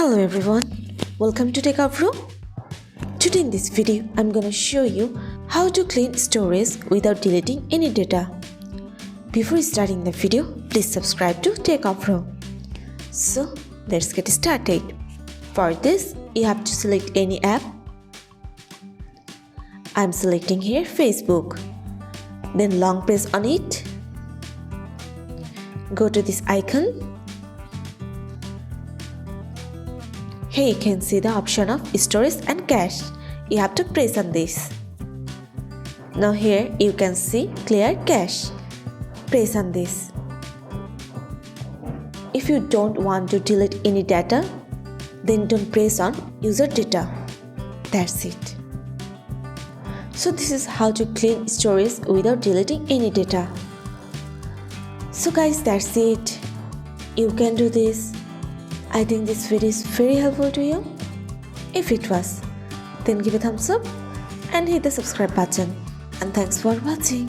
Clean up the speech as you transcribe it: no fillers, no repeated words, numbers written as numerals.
Hello everyone, welcome to Techavro. Today in this video, I'm gonna show you how to clean storage without deleting any data. Before starting the video, please subscribe to Techavro. So let's get started. For this, you have to select any app. I'm selecting here Facebook. Then long press on it. Go to this icon. Here you can see the option of storage and cache. You have to press on this. Now here you can see clear cache. Press on this. If you don't want to delete any data, then don't press on user data. That's it. So this is how to clean storage without deleting any data. So guys, that's it. You can do this. I think this video is very helpful to you. If it was, then give a thumbs up and hit the subscribe button. And thanks for watching.